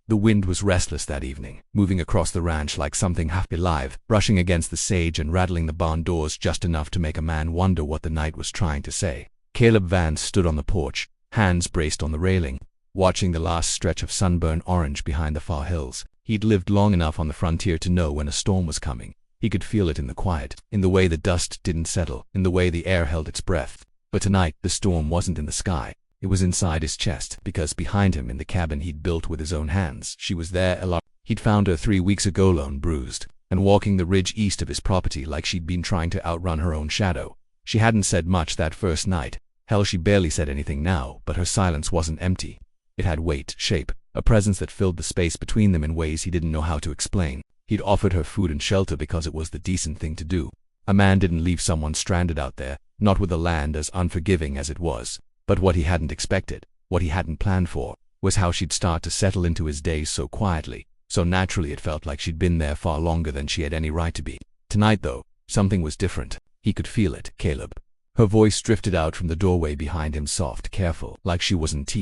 The wind was restless that evening, moving across the ranch like something half alive, brushing against the sage and rattling the barn doors just enough to make a man wonder what the night was trying to say. Caleb Vance stood on the porch, hands braced on the railing, watching the last stretch of sunburned orange behind the far hills. He'd lived long enough on the frontier to know when a storm was coming. He could feel it in the quiet, in the way the dust didn't settle, in the way the air held its breath. But tonight, the storm wasn't in the sky. It was inside his chest, because behind him in the cabin he'd built with his own hands, she was there, Elara. He'd found her 3 weeks ago alone, bruised, and walking the ridge east of his property like she'd been trying to outrun her own shadow. She hadn't said much that first night. Hell, she barely said anything now, but her silence wasn't empty. It had weight, shape, a presence that filled the space between them in ways he didn't know how to explain. He'd offered her food and shelter because it was the decent thing to do. A man didn't leave someone stranded out there, not with a land as unforgiving as it was. But what he hadn't expected, what he hadn't planned for, was how she'd start to settle into his days so quietly, so naturally it felt like she'd been there far longer than she had any right to be. Tonight, though, something was different. He could feel it. Caleb. Her voice drifted out from the doorway behind him, soft, careful, like she wasn't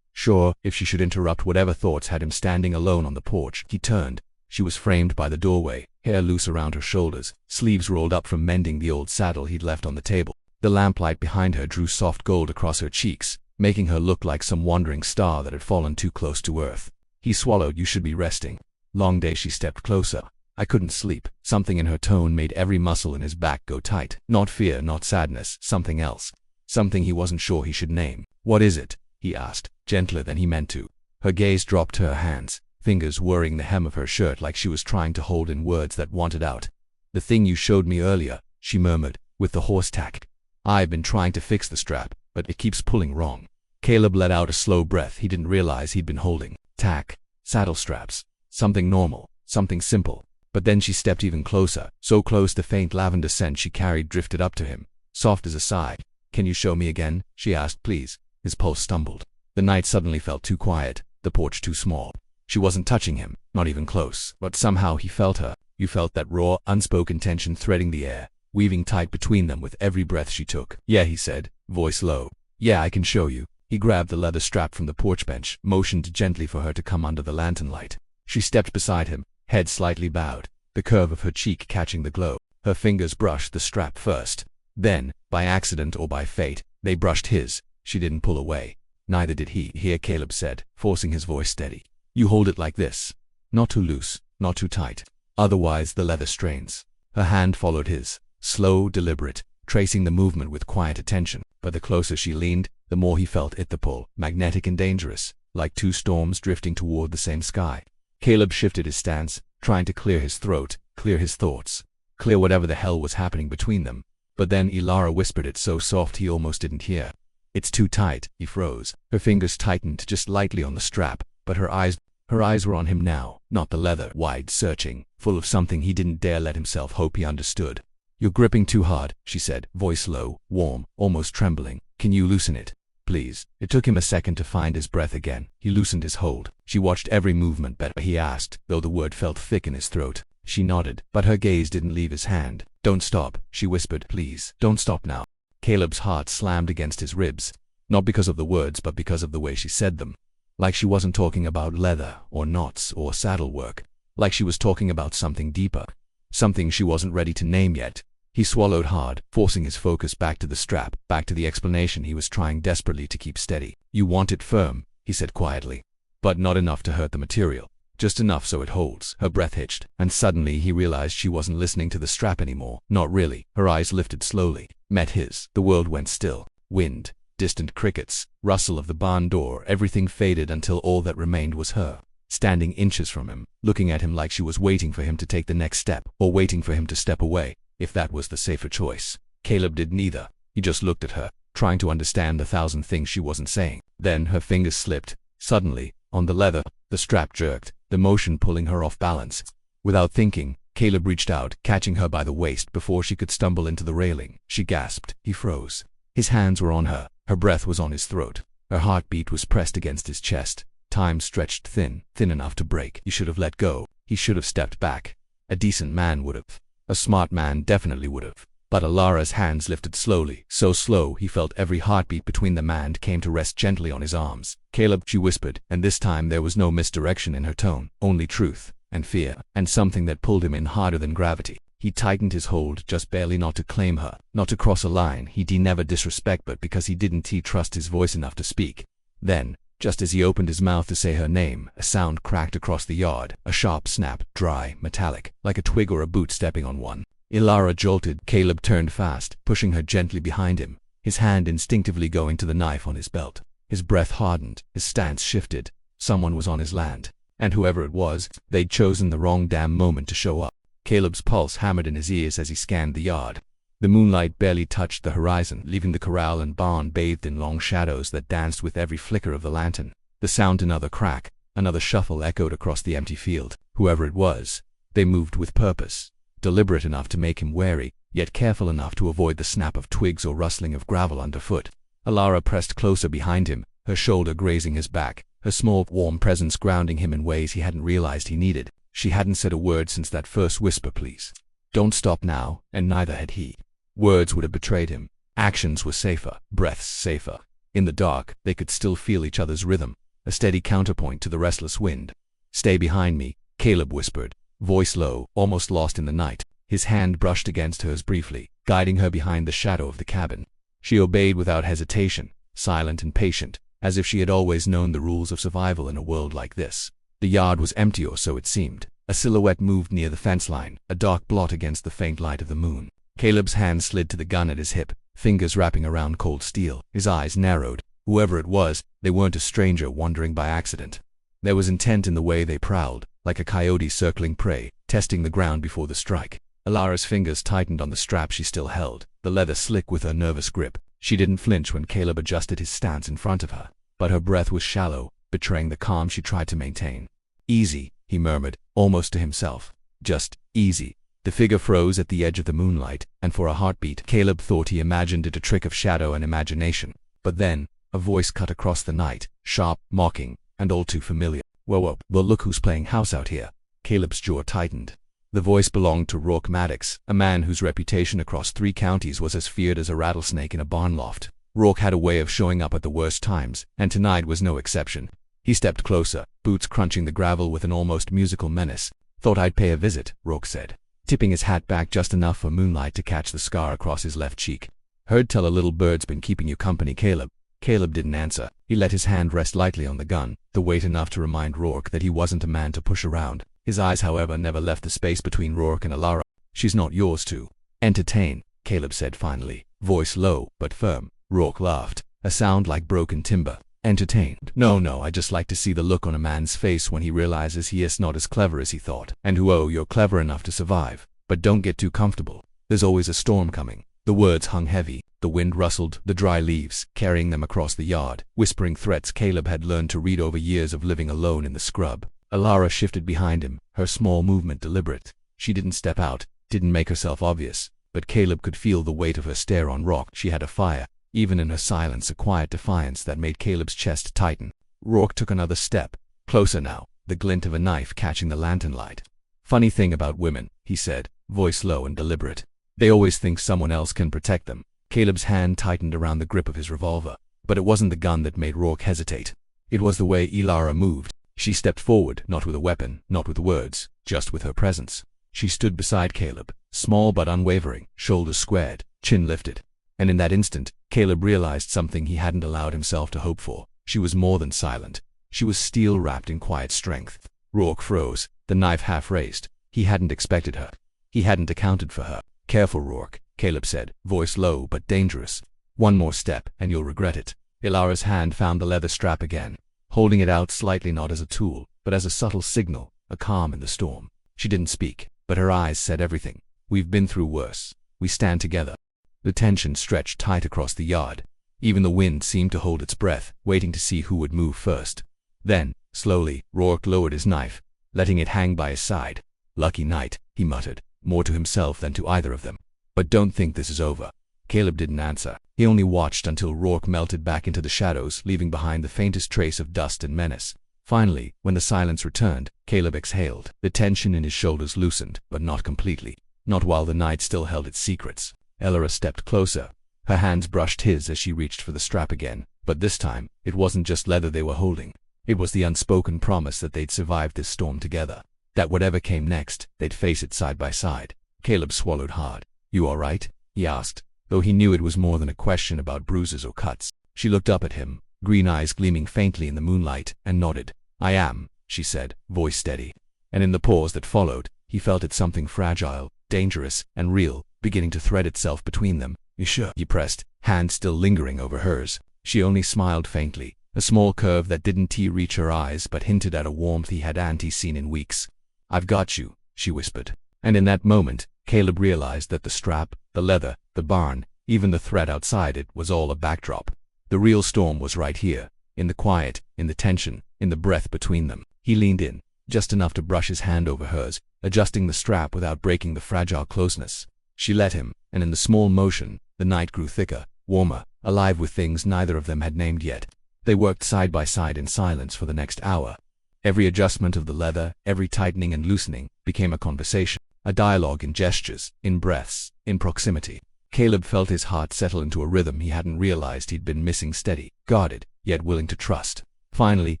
sure if she should interrupt whatever thoughts had him standing alone on the porch. He turned. She was framed by the doorway, hair loose around her shoulders, sleeves rolled up from mending the old saddle he'd left on the table. The lamplight behind her drew soft gold across her cheeks, making her look like some wandering star that had fallen too close to earth. He swallowed. You should be resting. Long day. She stepped closer. I couldn't sleep. Something in her tone made every muscle in his back go tight. Not fear, not sadness, something else. Something he wasn't sure he should name. What is it? He asked, gentler than he meant to. Her gaze dropped to her hands, fingers whirring the hem of her shirt like she was trying to hold in words that wanted out. The thing you showed me earlier, she murmured, with the horse tack. I've been trying to fix the strap, but it keeps pulling wrong. Caleb let out a slow breath. He didn't realize he'd been holding tack, saddle straps, something normal, something simple. But then she stepped even closer, so close the faint lavender scent she carried drifted up to him, soft as a sigh. Can you show me again? She asked. Please. His pulse stumbled. The night suddenly felt too quiet, the porch too small. She wasn't touching him, not even close, but somehow he felt her. You felt that raw, unspoken tension threading the air, weaving tight between them with every breath she took. Yeah, he said, voice low. Yeah, I can show you. He grabbed the leather strap from the porch bench, motioned gently for her to come under the lantern light. She stepped beside him, head slightly bowed, the curve of her cheek catching the glow. Her fingers brushed the strap first. Then, by accident or by fate, they brushed his. She didn't pull away. Neither did he. Here, Caleb said, forcing his voice steady. You hold it like this. Not too loose, not too tight. Otherwise the leather strains. Her hand followed his. Slow, deliberate, tracing the movement with quiet attention. But the closer she leaned, the more he felt it, the pull, magnetic and dangerous, like two storms drifting toward the same sky. Caleb shifted his stance, trying to clear his throat, clear his thoughts, clear whatever the hell was happening between them. But then Elara whispered it so soft he almost didn't hear. It's too tight. He froze. Her fingers tightened just lightly on the strap, but her eyes were on him now, not the leather, wide, searching, full of something he didn't dare let himself hope he understood. You're gripping too hard, she said, voice low, warm, almost trembling. Can you loosen it? Please. It took him a second to find his breath again. He loosened his hold. She watched every movement. Better, he asked, though the word felt thick in his throat. She nodded, but her gaze didn't leave his hand. Don't stop, she whispered. Please, don't stop now. Caleb's heart slammed against his ribs, not because of the words but because of the way she said them. Like she wasn't talking about leather, or knots, or saddle work. Like she was talking about something deeper. Something she wasn't ready to name yet. He swallowed hard, forcing his focus back to the strap, back to the explanation he was trying desperately to keep steady. You want it firm, he said quietly. But not enough to hurt the material. Just enough so it holds. Her breath hitched, and suddenly he realized she wasn't listening to the strap anymore. Not really. Her eyes lifted slowly, met his. The world went still. Wind, distant crickets, rustle of the barn door, everything faded until all that remained was her, standing inches from him, looking at him like she was waiting for him to take the next step, or waiting for him to step away, if that was the safer choice. Caleb did neither. He just looked at her, trying to understand the thousand things she wasn't saying. Then her fingers slipped, suddenly, on the leather. The strap jerked, the motion pulling her off balance. Without thinking, Caleb reached out, catching her by the waist before she could stumble into the railing. She gasped. He froze. His hands were on her. Her breath was on his throat. Her heartbeat was pressed against his chest. Time stretched thin, thin enough to break. He should have let go. He should have stepped back. A decent man would have. A smart man definitely would have. But Elara's hands lifted slowly, so slow he felt every heartbeat between them and came to rest gently on his arms. "Caleb," she whispered, and this time there was no misdirection in her tone, only truth, and fear, and something that pulled him in harder than gravity. He tightened his hold just barely, not to claim her, not to cross a line he'd never disrespect, but because he didn't trust his voice enough to speak. Then, just as he opened his mouth to say her name, a sound cracked across the yard, a sharp snap, dry, metallic, like a twig or a boot stepping on one. Elara jolted. Caleb turned fast, pushing her gently behind him, his hand instinctively going to the knife on his belt. His breath hardened, his stance shifted. Someone was on his land, and whoever it was, they'd chosen the wrong damn moment to show up. Caleb's pulse hammered in his ears as he scanned the yard. The moonlight barely touched the horizon, leaving the corral and barn bathed in long shadows that danced with every flicker of the lantern. The sound, another crack, another shuffle echoed across the empty field. Whoever it was, they moved with purpose, deliberate enough to make him wary, yet careful enough to avoid the snap of twigs or rustling of gravel underfoot. Elara pressed closer behind him, her shoulder grazing his back, her small, warm presence grounding him in ways he hadn't realized he needed. She hadn't said a word since that first whisper, "Please don't stop now," and neither had he. Words would have betrayed him. Actions were safer, breaths safer. In the dark, they could still feel each other's rhythm, a steady counterpoint to the restless wind. "Stay behind me," Caleb whispered, voice low, almost lost in the night. His hand brushed against hers briefly, guiding her behind the shadow of the cabin. She obeyed without hesitation, silent and patient, as if she had always known the rules of survival in a world like this. The yard was empty, or so it seemed. A silhouette moved near the fence line, a dark blot against the faint light of the moon. Caleb's hand slid to the gun at his hip, fingers wrapping around cold steel. His eyes narrowed. Whoever it was, they weren't a stranger wandering by accident. There was intent in the way they prowled, like a coyote circling prey, testing the ground before the strike. Elara's fingers tightened on the strap she still held, the leather slick with her nervous grip. She didn't flinch when Caleb adjusted his stance in front of her, but her breath was shallow, betraying the calm she tried to maintain. "Easy," he murmured, almost to himself. "Just easy." The figure froze at the edge of the moonlight, and for a heartbeat, Caleb thought he imagined it a trick of shadow and imagination. But then, a voice cut across the night, sharp, mocking, and all too familiar. Well, look who's playing house out here." Caleb's jaw tightened. The voice belonged to Rourke Maddox, a man whose reputation across 3 counties was as feared as a rattlesnake in a barn loft. Rourke had a way of showing up at the worst times, and tonight was no exception. He stepped closer, boots crunching the gravel with an almost musical menace. "Thought I'd pay a visit," Rourke said, tipping his hat back just enough for moonlight to catch the scar across his left cheek. "Heard tell a little bird's been keeping you company, Caleb." Caleb didn't answer. He let his hand rest lightly on the gun, the weight enough to remind Rourke that he wasn't a man to push around. His eyes, however, never left the space between Rourke and Elara. "She's not yours to entertain," Caleb said finally, voice low but firm. Rourke laughed, a sound like broken timber. "Entertained? No, I just like to see the look on a man's face when he realizes he is not as clever as he thought. And you're clever enough to survive. But don't get too comfortable. There's always a storm coming." The words hung heavy. The wind rustled the dry leaves, carrying them across the yard, whispering threats Caleb had learned to read over years of living alone in the scrub. Elara shifted behind him, her small movement deliberate. She didn't step out, didn't make herself obvious, but Caleb could feel the weight of her stare on Rourke. She had a fire, even in her silence, a quiet defiance that made Caleb's chest tighten. Rourke took another step, closer now, the glint of a knife catching the lantern light. "Funny thing about women," he said, voice low and deliberate. "They always think someone else can protect them." Caleb's hand tightened around the grip of his revolver, but it wasn't the gun that made Rourke hesitate. It was the way Elara moved. She stepped forward, not with a weapon, not with words, just with her presence. She stood beside Caleb, small but unwavering, shoulders squared, chin lifted. And in that instant, Caleb realized something he hadn't allowed himself to hope for. She was more than silent. She was steel-wrapped in quiet strength. Rourke froze, the knife half raised. He hadn't expected her. He hadn't accounted for her. "Careful, Rourke," Caleb said, voice low but dangerous. "One more step, and you'll regret it." Elara's hand found the leather strap again, holding it out slightly, not as a tool, but as a subtle signal, a calm in the storm. She didn't speak, but her eyes said everything. "We've been through worse. We stand together." The tension stretched tight across the yard. Even the wind seemed to hold its breath, waiting to see who would move first. Then, slowly, Rourke lowered his knife, letting it hang by his side. "Lucky night," he muttered, more to himself than to either of them. "But don't think this is over." Caleb didn't answer. He only watched until Rourke melted back into the shadows, leaving behind the faintest trace of dust and menace. Finally, when the silence returned, Caleb exhaled. The tension in his shoulders loosened, but not completely. Not while the night still held its secrets. Elara stepped closer. Her hands brushed his as she reached for the strap again, but this time, it wasn't just leather they were holding. It was the unspoken promise that they'd survived this storm together. That whatever came next, they'd face it side by side. Caleb swallowed hard. "You all right?" he asked, though he knew it was more than a question about bruises or cuts. She looked up at him, green eyes gleaming faintly in the moonlight, and nodded. "I am," she said, voice steady. And in the pause that followed, he felt it something fragile, dangerous, and real, beginning to thread itself between them. "You sure?" he pressed, hand still lingering over hers. She only smiled faintly, a small curve that didn't reach her eyes but hinted at a warmth he hadn't seen in weeks. "I've got you," she whispered. And in that moment, Caleb realized that the strap, the leather, the barn, even the threat outside it was all a backdrop. The real storm was right here, in the quiet, in the tension, in the breath between them. He leaned in, just enough to brush his hand over hers, adjusting the strap without breaking the fragile closeness. She let him, and in the small motion, the night grew thicker, warmer, alive with things neither of them had named yet. They worked side by side in silence for the next hour. Every adjustment of the leather, every tightening and loosening, became a conversation, a dialogue in gestures, in breaths, in proximity. Caleb felt his heart settle into a rhythm he hadn't realized he'd been missing, steady, guarded, yet willing to trust. Finally,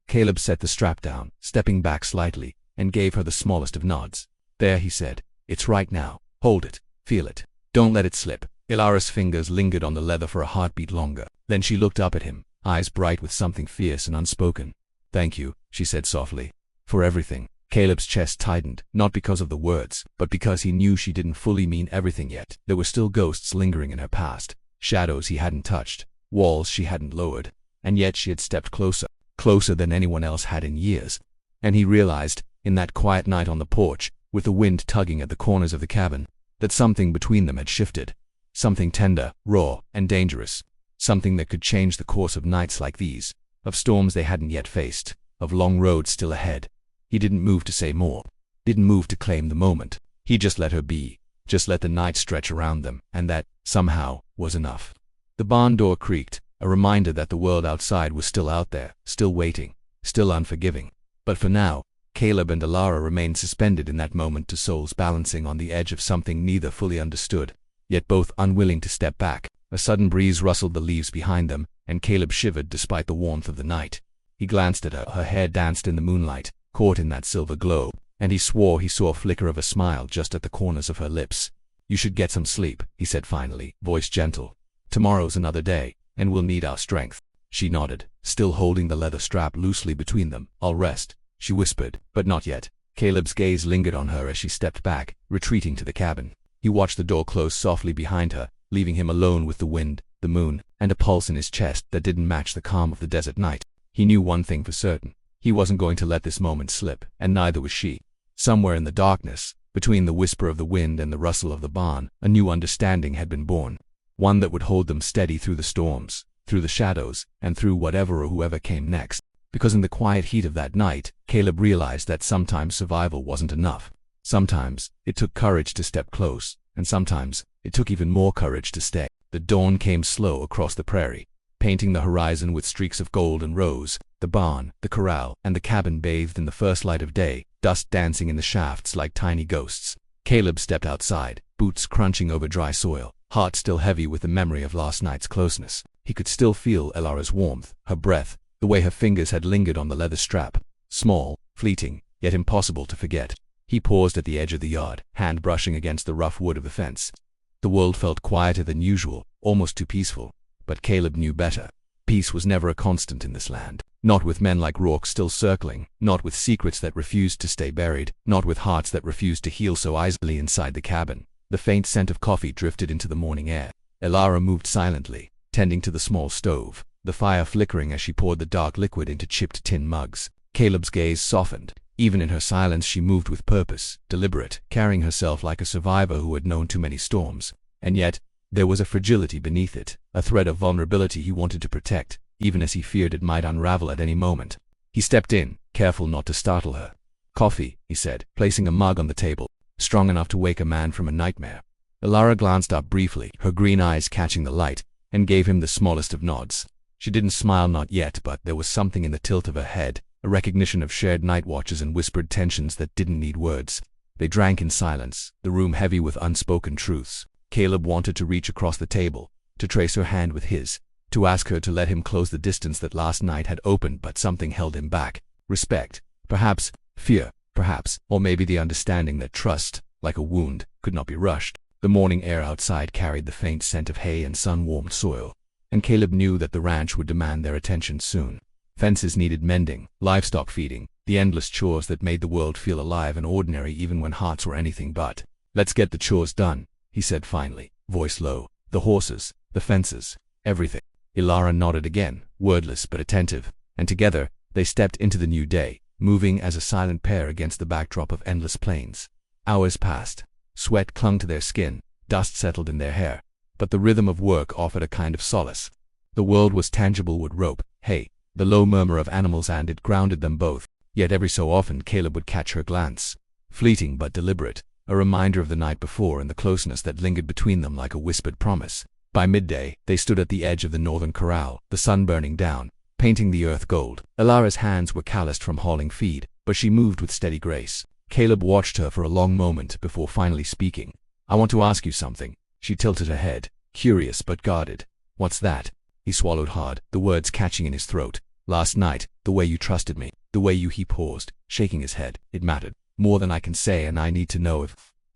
Caleb set the strap down, stepping back slightly, and gave her the smallest of nods. "There," he said. "It's right now. Hold it. Feel it. Don't let it slip." Elara's fingers lingered on the leather for a heartbeat longer. Then she looked up at him, eyes bright with something fierce and unspoken. "Thank you," she said softly. "For everything." Caleb's chest tightened, not because of the words, but because he knew she didn't fully mean everything yet. There were still ghosts lingering in her past, shadows he hadn't touched, walls she hadn't lowered, and yet she had stepped closer, closer than anyone else had in years. And he realized, in that quiet night on the porch, with the wind tugging at the corners of the cabin, that something between them had shifted. Something tender, raw, and dangerous. Something that could change the course of nights like these, of storms they hadn't yet faced, of long roads still ahead. He didn't move to say more, didn't move to claim the moment. He just let her be, just let the night stretch around them, and that, somehow, was enough. The barn door creaked, a reminder that the world outside was still out there, still waiting, still unforgiving. But for now, Caleb and Elara remained suspended in that moment, to souls balancing on the edge of something neither fully understood, yet both unwilling to step back. A sudden breeze rustled the leaves behind them, and Caleb shivered despite the warmth of the night. He glanced at her. Her hair danced in the moonlight, caught in that silver glow, and he swore he saw a flicker of a smile just at the corners of her lips. "You should get some sleep," he said finally, voice gentle. "Tomorrow's another day, and we'll need our strength." She nodded, still holding the leather strap loosely between them. "I'll rest," she whispered, but not yet. Caleb's gaze lingered on her as she stepped back, retreating to the cabin. He watched the door close softly behind her, leaving him alone with the wind, the moon, and a pulse in his chest that didn't match the calm of the desert night. He knew one thing for certain. He wasn't going to let this moment slip, and neither was she. Somewhere in the darkness, between the whisper of the wind and the rustle of the barn, a new understanding had been born. One that would hold them steady through the storms, through the shadows, and through whatever or whoever came next. Because in the quiet heat of that night, Caleb realized that sometimes survival wasn't enough. Sometimes, it took courage to step close, and sometimes, it took even more courage to stay. The dawn came slow across the prairie, painting the horizon with streaks of gold and rose. The barn, the corral, and the cabin bathed in the first light of day, dust dancing in the shafts like tiny ghosts. Caleb stepped outside, boots crunching over dry soil, heart still heavy with the memory of last night's closeness. He could still feel Elara's warmth, her breath, the way her fingers had lingered on the leather strap. Small, fleeting, yet impossible to forget. He paused at the edge of the yard, hand brushing against the rough wood of the fence. The world felt quieter than usual, almost too peaceful. But Caleb knew better. Peace was never a constant in this land. Not with men like Rourke still circling, not with secrets that refused to stay buried, not with hearts that refused to heal so easily inside the cabin. The faint scent of coffee drifted into the morning air. Elara moved silently, tending to the small stove, the fire flickering as she poured the dark liquid into chipped tin mugs. Caleb's gaze softened. Even in her silence she moved with purpose, deliberate, carrying herself like a survivor who had known too many storms. And yet, there was a fragility beneath it, a thread of vulnerability he wanted to protect, even as he feared it might unravel at any moment. He stepped in, careful not to startle her. "Coffee," he said, placing a mug on the table, strong enough to wake a man from a nightmare. Elara glanced up briefly, her green eyes catching the light, and gave him the smallest of nods. She didn't smile, not yet, but there was something in the tilt of her head, a recognition of shared night watches and whispered tensions that didn't need words. They drank in silence, the room heavy with unspoken truths. Caleb wanted to reach across the table, to trace her hand with his, to ask her to let him close the distance that last night had opened, but something held him back. Respect, perhaps, fear, perhaps, or maybe the understanding that trust, like a wound, could not be rushed. The morning air outside carried the faint scent of hay and sun-warmed soil, and Caleb knew that the ranch would demand their attention soon. Fences needed mending, livestock feeding, the endless chores that made the world feel alive and ordinary even when hearts were anything but. "Let's get the chores done," he said finally, voice low. "The horses, the fences, everything." Elara nodded again, wordless but attentive, and together they stepped into the new day, moving as a silent pair against the backdrop of endless plains. Hours passed. Sweat clung to their skin, dust settled in their hair, but the rhythm of work offered a kind of solace. The world was tangible with rope, hay, the low murmur of animals, and it grounded them both. Yet every so often Caleb would catch her glance, fleeting but deliberate, a reminder of the night before and the closeness that lingered between them like a whispered promise. By midday, they stood at the edge of the northern corral, the sun burning down, painting the earth gold. Elara's hands were calloused from hauling feed, but she moved with steady grace. Caleb watched her for a long moment before finally speaking. "I want to ask you something." She tilted her head, curious but guarded. "What's that?" He swallowed hard, the words catching in his throat. "Last night, the way you trusted me, the way you—" He paused, shaking his head. "It mattered. More than I can say, and I need to know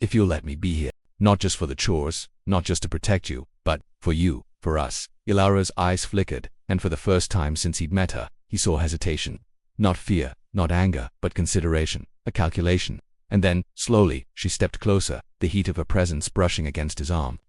if you'll let me be here. Not just for the chores, not just to protect you, but for you, for us." Elara's eyes flickered, and for the first time since he'd met her, he saw hesitation. Not fear, not anger, but consideration, a calculation. And then, slowly, she stepped closer, the heat of her presence brushing against his arm.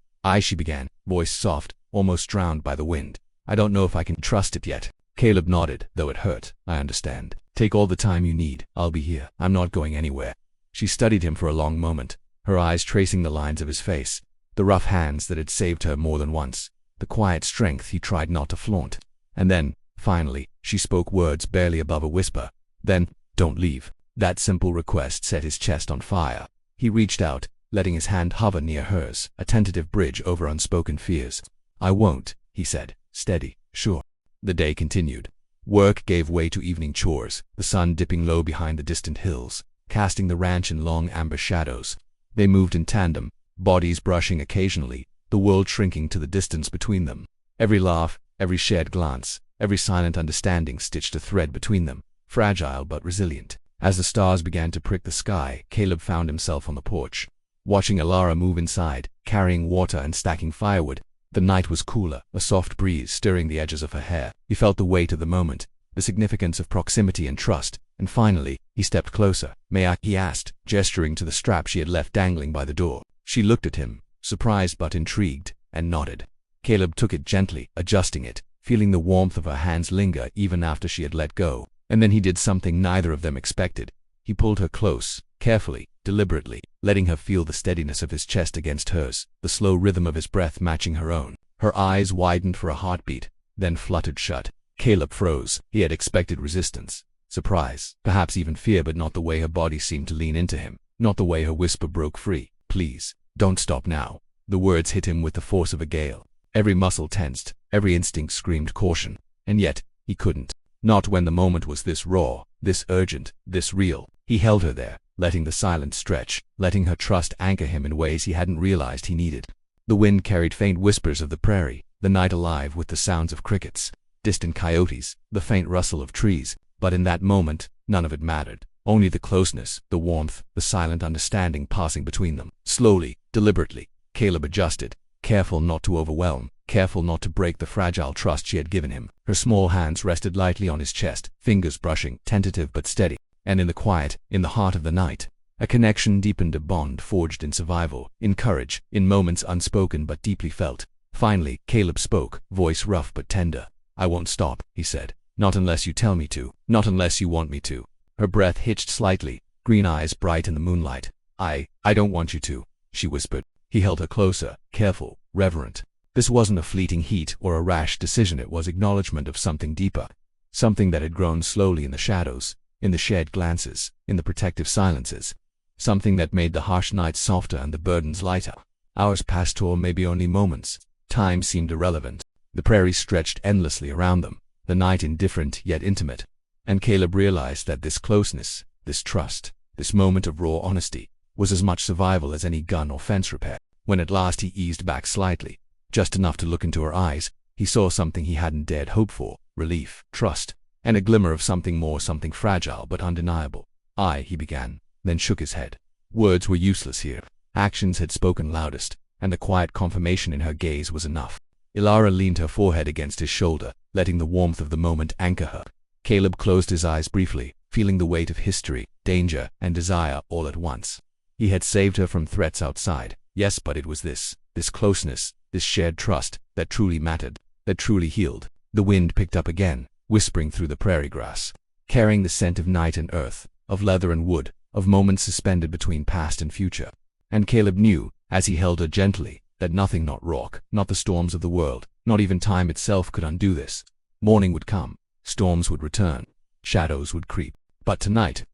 She began, voice soft, almost drowned by the wind. "I don't know if I can trust it yet." Caleb nodded, though it hurt. "I understand. Take all the time you need. I'll be here. I'm not going anywhere." She studied him for a long moment, her eyes tracing the lines of his face, the rough hands that had saved her more than once, the quiet strength he tried not to flaunt. And then, finally, she spoke words barely above a whisper. "Then, don't leave." That simple request set his chest on fire. He reached out, letting his hand hover near hers, a tentative bridge over unspoken fears. "I won't," he said, steady, sure. The day continued. Work gave way to evening chores, the sun dipping low behind the distant hills, casting the ranch in long amber shadows. They moved in tandem, bodies brushing occasionally, the world shrinking to the distance between them. Every laugh, every shared glance, every silent understanding stitched a thread between them, fragile but resilient. As the stars began to prick the sky, Caleb found himself on the porch, watching Elara move inside, carrying water and stacking firewood. The night was cooler, a soft breeze stirring the edges of her hair. He felt the weight of the moment, the significance of proximity and trust, and finally, he stepped closer. "May I?" he asked, gesturing to the strap she had left dangling by the door. She looked at him, surprised but intrigued, and nodded. Caleb took it gently, adjusting it, feeling the warmth of her hands linger even after she had let go. And then he did something neither of them expected. He pulled her close, carefully, deliberately, letting her feel the steadiness of his chest against hers, the slow rhythm of his breath matching her own. Her eyes widened for a heartbeat, then fluttered shut. Caleb froze. He had expected resistance, surprise, perhaps even fear, but not the way her body seemed to lean into him, not the way her whisper broke free. "Please, don't stop now." The words hit him with the force of a gale. Every muscle tensed, every instinct screamed caution. And yet, he couldn't. Not when the moment was this raw, this urgent, this real. He held her there, letting the silence stretch, letting her trust anchor him in ways he hadn't realized he needed. The wind carried faint whispers of the prairie, the night alive with the sounds of crickets, distant coyotes, the faint rustle of trees. But in that moment, none of it mattered. Only the closeness, the warmth, the silent understanding passing between them. Slowly, deliberately, Caleb adjusted, careful not to overwhelm, careful not to break the fragile trust she had given him. Her small hands rested lightly on his chest, fingers brushing, tentative but steady. And in the quiet, in the heart of the night, a connection deepened, a bond forged in survival, in courage, in moments unspoken but deeply felt. Finally, Caleb spoke, voice rough but tender. "I won't stop," he said. "Not unless you tell me to. Not unless you want me to." Her breath hitched slightly, green eyes bright in the moonlight. I don't want you to," she whispered. He held her closer, careful, reverent. This wasn't a fleeting heat or a rash decision, it was acknowledgement of something deeper. Something that had grown slowly in the shadows, in the shared glances, in the protective silences. Something that made the harsh nights softer and the burdens lighter. Hours passed, or maybe only moments. Time seemed irrelevant. The prairie stretched endlessly around them, the night indifferent yet intimate. And Caleb realized that this closeness, this trust, this moment of raw honesty, was as much survival as any gun or fence repair. When at last he eased back slightly, just enough to look into her eyes, he saw something he hadn't dared hope for: relief, trust, and a glimmer of something more, something fragile but undeniable. He began, then shook his head. Words were useless here. Actions had spoken loudest, and the quiet confirmation in her gaze was enough. Elara leaned her forehead against his shoulder, letting the warmth of the moment anchor her. Caleb closed his eyes briefly, feeling the weight of history, danger, and desire all at once. He had saved her from threats outside, yes, but it was this closeness, this shared trust, that truly mattered, that truly healed. The wind picked up again, whispering through the prairie grass, carrying the scent of night and earth, of leather and wood, of moments suspended between past and future. And Caleb knew, as he held her gently, that nothing, not rock, not the storms of the world, not even time itself could undo this. Morning would come, storms would return, shadows would creep. But tonight,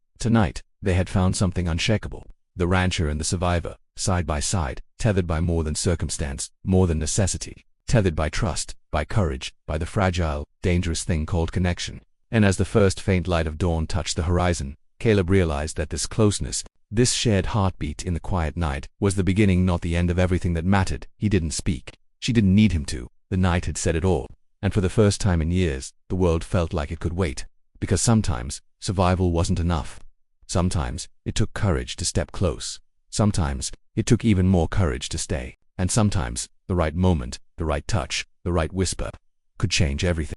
they had found something unshakable. The rancher and the survivor, side by side, tethered by more than circumstance, more than necessity, tethered by trust, by courage, by the fragile, dangerous thing called connection. And as the first faint light of dawn touched the horizon, Caleb realized that this closeness, this shared heartbeat in the quiet night, was the beginning, not the end of everything that mattered. He didn't speak. She didn't need him to. The night had said it all. And for the first time in years, the world felt like it could wait. Because sometimes, survival wasn't enough. Sometimes, it took courage to step close. Sometimes, it took even more courage to stay. And sometimes, the right moment, the right touch, the right whisper, could change everything.